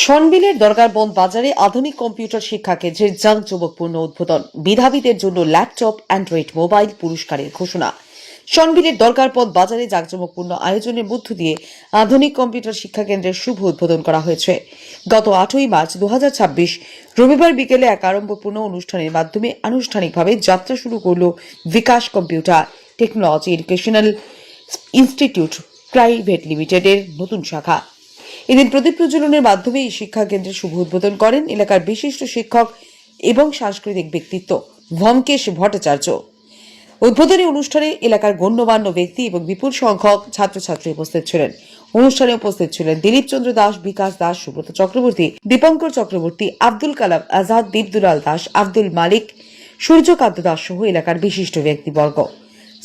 সনবিলের দরগারবন্দ বাজারে আধুনিক কম্পিউটার শিক্ষা কেন্দ্রের জাঁকজমকপূর্ণ উদ্বোধন, মেধাবীদের জন্য ল্যাপটপ, অ্যান্ড্রয়েড মোবাইল পুরস্কারের ঘোষণা। সনবিলের দরগারবন্দ বাজারে জাঁকজমকপূর্ণ আয়োজনের মধ্য দিয়ে আধুনিক কম্পিউটার শিক্ষা কেন্দ্রের শুভ উদ্বোধন করা হয়েছে। গত 8ই মার্চ 2026 রবিবার বিকেলে এক আড়ম্বরপূর্ণ অনুষ্ঠানের মাধ্যমে আনুষ্ঠানিকভাবে যাত্রা শুরু করল Bikash computer technology educational institute private লিমিটেডের নতুন শাখা। এদিন প্রদীপ প্রজ্বলনের মাধ্যমে এই শিক্ষা কেন্দ্রের শুভ উদ্বোধন করেন এলাকার বিশিষ্ট শিক্ষক এবং সাংস্কৃতিক ব্যক্তিত্ব ভমকেশ ভট্টাচার্য। উদ্বোধনী অনুষ্ঠানে এলাকার গণ্যমান্য ব্যক্তি এবং বিপুল সংখ্যক ছাত্রছাত্রী উপস্থিত ছিলেন। অনুষ্ঠানে উপস্থিত ছিলেন দিলীপ চন্দ্র দাস, বিকাশ দাস, সুব্রত চক্রবর্তী, দীপঙ্কর চক্রবর্তী, আব্দুল কালাম আজাদ, দীপদুলাল দাস, আব্দুল মালিক, সূর্যকান্ত দাস সহ এলাকার বিশিষ্ট ব্যক্তিবর্গ।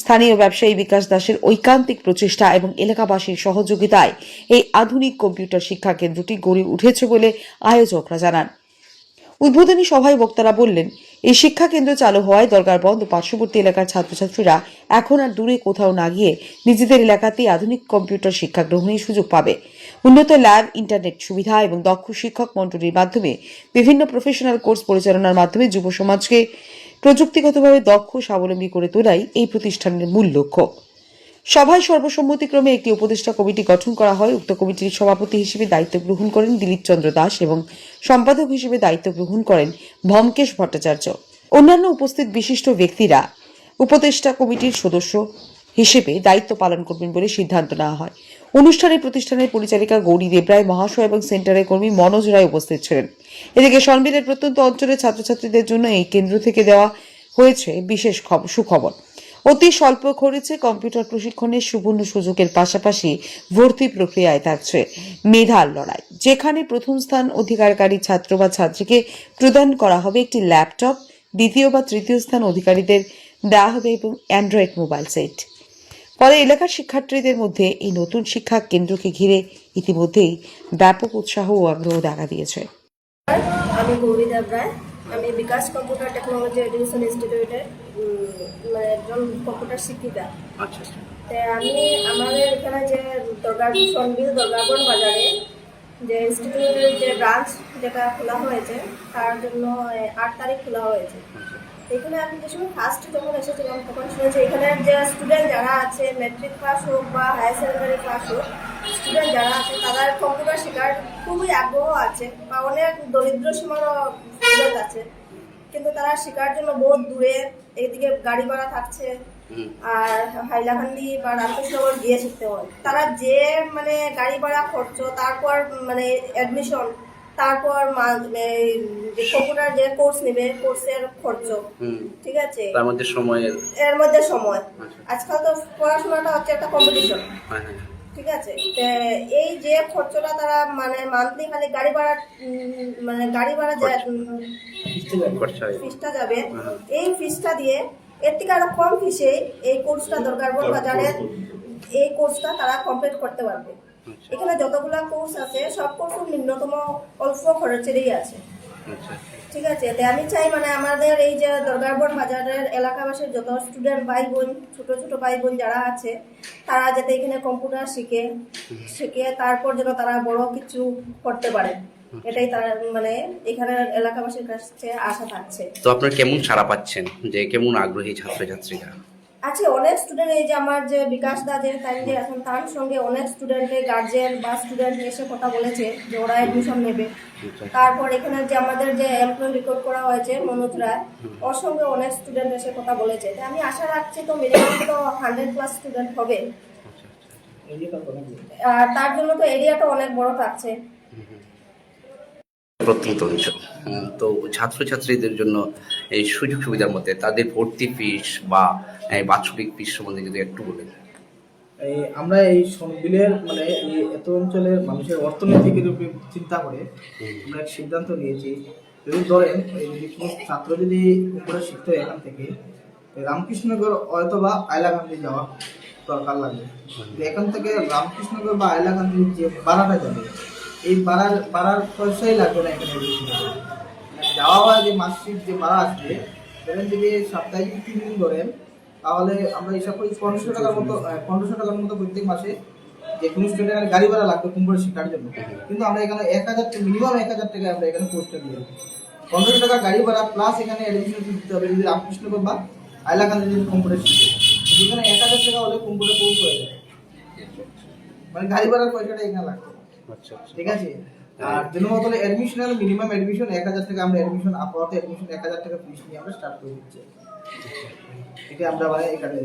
স্থানীয় ব্যবসায়ী বিকাশ দাসের ঐকান্তিক প্রচেষ্টা এবং এলাকাবাসীর সহযোগিতায় এই আধুনিক কম্পিউটার শিক্ষা কেন্দ্রটি গড়ে উঠেছে বলে আয়োজকরা জানান। উদ্বোধনী সভায় বক্তারা বললেন, এই শিক্ষা কেন্দ্র চালু হওয়ায় দরগারবন্দ ও পার্শ্ববর্তী এলাকার ছাত্রছাত্রীরা এখন আর দূরে কোথাও না গিয়ে নিজেদের এলাকাতেই আধুনিক কম্পিউটার শিক্ষা গ্রহণের সুযোগ পাবে। উন্নত ল্যাব, ইন্টারনেট সুবিধা এবং দক্ষ শিক্ষক মণ্ডলীর মাধ্যমে বিভিন্ন প্রফেশনাল কোর্স পরিচালনার মাধ্যমে যুব সমাজকে প্রযুক্তিগতভাবে দক্ষ স্বাবলম্বী করে তোলাই এই প্রতিষ্ঠানের মূল লক্ষ্য। সভায় সর্বসম্মতিক্রমে একটি উপদেষ্টা কমিটি গঠন করা হয়। উক্ত কমিটির সভাপতি হিসেবে দায়িত্ব গ্রহণ করেন দিলীপ চন্দ্র দাস এবং সম্পাদক হিসেবে দায়িত্ব গ্রহণ করেন ভমকেশ ভট্টাচার্য। অন্যান্য উপস্থিত বিশিষ্ট ব্যক্তিরা উপদেষ্টা কমিটির সদস্য হিসেবে দায়িত্ব পালন করবেন বলে সিদ্ধান্ত নেওয়া হয়। অনুষ্ঠানে প্রতিষ্ঠানের পরিচালিকা গৌরী দেবরায় মহাশয় এবং সেন্টারের কর্মী মনোজ রায় উপস্থিত ছিলেন। এদিকে সনবিলের প্রত্যন্ত অঞ্চলের ছাত্রছাত্রীদের জন্য এই কেন্দ্র থেকে দেওয়া হয়েছে বিশেষ সুখবর। অতি স্বল্প খরচে কম্পিউটার প্রশিক্ষণের সুবর্ণ সুযোগের পাশাপাশি ভর্তি প্রক্রিয়ায় থাকছে মেধার লড়াই, যেখানে প্রথম স্থান অধিকারকারী ছাত্র বা ছাত্রীকে প্রদান করা হবে একটি ল্যাপটপ, দ্বিতীয় বা তৃতীয় স্থান অধিকারীদের দেওয়া হবে এবং অ্যান্ড্রয়েড মোবাইল সেট। ফলে এলাকার শিক্ষার্থীদের মধ্যে এই নতুন শিক্ষা কেন্দ্রকে ঘিরে ইতিমধ্যেই ব্যাপক উৎসাহ ও আগ্রহ দেখা দিয়েছে। আমি গৌরী দেবরায়, আমি বিকাশ কম্পিউটার টেকনোলজি এডুকেশন ইনস্টিটিউটের একজন কম্পিউটার শিক্ষিকা। আচ্ছা। আমি আমাদের এখানে যে সনবিল দরগারবন্দ বাজারে যে ইনস্টিটিউটের যে ব্রাঞ্চ যেটা খোলা হয়েছে তার জন্য 8 তারিখ খোলা হয়েছে। এখানে আমি যে সময় ফার্স্ট যখন এসেছিলাম তখন শুনেছি এখানে যে স্টুডেন্ট যারা আছে, মেট্রিক পাস হোক বা হায়ার সেকেন্ডারি পাস হোক, স্টুডেন্ট যারা আছে তাদের কম্পিউটার শেখার খুবই আগ্রহ আছে বা অনেক দরিদ্র সীমারও স্টুডেন্ট আছে, কিন্তু তারা শেখার জন্য বহুত দূরে, এইদিকে গাড়ি ভাড়া থাকছে আর হাইলাকান্দি বা রামকৃষ্ণনগর গিয়ে শিখতে হয়। তারা যে গাড়ি ভাড়া খরচ, তারপর অ্যাডমিশন, তারপর কম্পিউটার যে কোর্স নেবে কোর্সের খরচ, ঠিক আছে, এর মধ্যে সময়। আজকাল তো পড়াশোনাটা হচ্ছে একটা কম্পিটিশন, ঠিক আছে। এই যে খরচটা তারা মান্থলি খালি গাড়ি ভাড়া ফিসটা যাবে, এই ফিসটা দিয়ে এর থেকে আরো কম ফিসে এই কোর্সটা দরগারবন্দ বাজারের এই কোর্সটা তারা কমপ্লিট করতে পারবে। এখানে যতগুলা কোর্স আছে সব কোর্স নিম্নতম অল্প খরচেরই আছে, ঠিক আছে। আমি চাই আমাদের এই যে দরগারবন্দ বাজারের এলাকাবাসীর যত স্টুডেন্ট ভাই বোন, ছোট ছোট ভাই বোন যারা আছে, তারা যাতে এখানে কম্পিউটার শিখে তারপর যেন তারা বড় কিছু করতে পারে, এটাই তার এখানে এলাকাবাসীর কাছে আশা থাকছে। তো আপনারা কেমন সাড়া পাচ্ছেন, যে কেমন আগ্রহী ছাত্রছাত্রীরা আছে? অনেক স্টুডেন্ট, এই যে আমার যে বিকাশ দা যে এখন তার সঙ্গে অনেক স্টুডেন্টের গার্জেন বা স্টুডেন্ট এসে কথা বলেছে যে ওরা অ্যাডমিশন নেবে। তারপর এখানে যে আমাদের যে এমপ্লয় রিক্রুট করা হয়েছে মনোজ রায়, ওর সঙ্গে অনেক স্টুডেন্ট এসে কথা বলেছে। আমি আশা রাখছি তো মিনিমাম তো 100+ স্টুডেন্ট হবে। আর তার জন্য তো এরিয়াটা অনেক বড় থাকছে। প্রত্যন্ত অঞ্চল, তো ছাত্রছাত্রীদের জন্য এই সুযোগ সুবিধার মধ্যে তাদের ভর্তি ফিস বা বাৎসরিক ফিস সম্বন্ধে যদি একটু বলেন। আমরা এই সনবিলের এই এত অঞ্চলের মানুষের অর্থনৈতিক রূপে চিন্তা করে আমরা এক সিদ্ধান্ত নিয়েছি। যদি ধরেন যদি কোনো ছাত্র যদি উপরে শিখতে হয় এখান থেকে রামকৃষ্ণনগর অথবা হাইলাকান্দি যাওয়া দরকার লাগে, এখান থেকে রামকৃষ্ণনগর বা হাইলাকান্দির যে ভাড়াটা যাবে, এই ভাড়ার পয়সাই লাগবে না। এখানে যাওয়া হয় যে মাসিক যে ভাড়া আসবে, সেখানে যদি সাপ্তাহিক 3 দিন ধরেন তাহলে আমরা হিসাব করি 1500 টাকার মতো প্রত্যেক মাসে যে কোনো স্টুডেন্ট এখানে গাড়ি ভাড়া লাগবে কম্পিউটার শেখার জন্য, কিন্তু আমরা এখানে 1000 মিনিমাম 1000 টাকা আমরা এখানে কোর্সটা দিয়ে দিই। 1500 টাকা গাড়ি ভাড়া প্লাস এখানে অ্যাডমিশন ফি দিতে হবে যদি রামকৃষ্ণপুর বা হাইলাকান্দি যদি কম্পিউটার শিখে। এখানে 1000 টাকা হলে কম্পিউটার কোর্স হয়ে যায়, মানে গাড়ি ভাড়ার পয়সাটা এখানে লাগবে। আচ্ছা আচ্ছা। ঠিক আছে। আর জনমত হলে অ্যাডমিশনাল মিনিমাম অ্যাডমিশন 1000 টাকা, আমরা অ্যাডমিশন আপাতত অ্যাডমিশন 1000 টাকা ফিস নিয়ে আমরা স্টার্ট করে দিচ্ছি। এটা আমরা মানে এখানে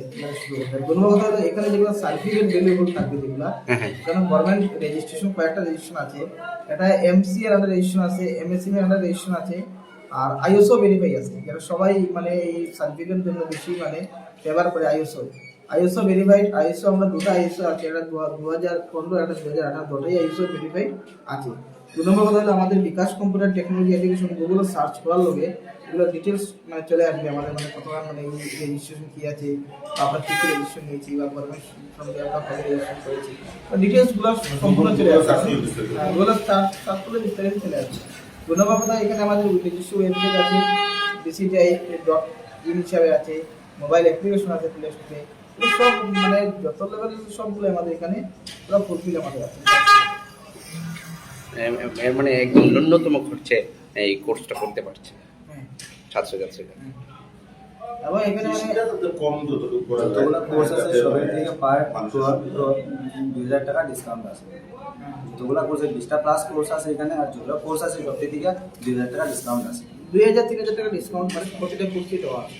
শুরু করি। জনমত হলে এখানে যেগুলো সার্টিফিকেট ভ্যালুয়েবল থাকবে যেগুলো, কারণ গভর্নমেন্ট রেজিস্ট্রেশন কয়েকটা রেজিস্ট্রেশন আছে, এটা এমসি এর আন্ডার রেজিস্ট্রেশন আছে, এমএসএম এর আন্ডার রেজিস্ট্রেশন আছে, আর আইএসও ভেরিফাই আছে। যারা সবাই মানে এই সার্টিফিকেটের জন্য বেশি মানে ফেভার করে আইএসও ভেরিফাইড। আইএসও আমরা দুটো আইএসও আছে, একটা 2015 একটা 2018, দুটোই আইএসও ভেরিফাইড আছে। 2 নম্বর কথা হলো আমাদের বিকাশ কম্পিউটার টেকনোলজি এডুকেশন গুগলে সার্চ করার লগে এগুলো ডিটেলস মানে চলে আসবে আমাদের, মানে কতক্ষণ মানে রেজিস্ট্রেশন কি আছে, আপনার কি কি রেজিস্ট্রেশন নিয়েছি বা গভর্নমেন্ট সঙ্গে আমরা কবে রেজিস্ট্রেশন করেছি, ডিটেলস গুলো সম্পূর্ণ চলে আসবে। গুগলে সার্চ করলে বিস্তারিত চলে আসবে। 2 নম্বর কথা এখানে আমাদের নিজস্ব ওয়েবসাইট আছে, bci.in হিসাবে আছে, মোবাইল অ্যাপ্লিকেশন আছে প্লে স্টোরে, সব মানে যত লেভেলের সবগুলো আমাদের এখানে পুরো ফুলফিল আমাদের আছে। এর মানে একদম ন্যূনতম খরচে এই কোর্সটা করতে পারছে হ্যাঁ। ছাত্রছাত্রীরা। এবং এখানে মানে যতগুলো কোর্স আছে সবের থেকে পার 2000 টাকা ডিসকাউন্ট আছে। যতগুলো কোর্সে 20টা প্লাস কোর্স আছে এখানে, আর যেগুলো কোর্স আছে সব থেকে 2000 টাকা ডিসকাউন্ট আছে। 2000 3000 টাকা ডিসকাউন্ট মানে প্রতিটা কোর্সে দেওয়া আছে।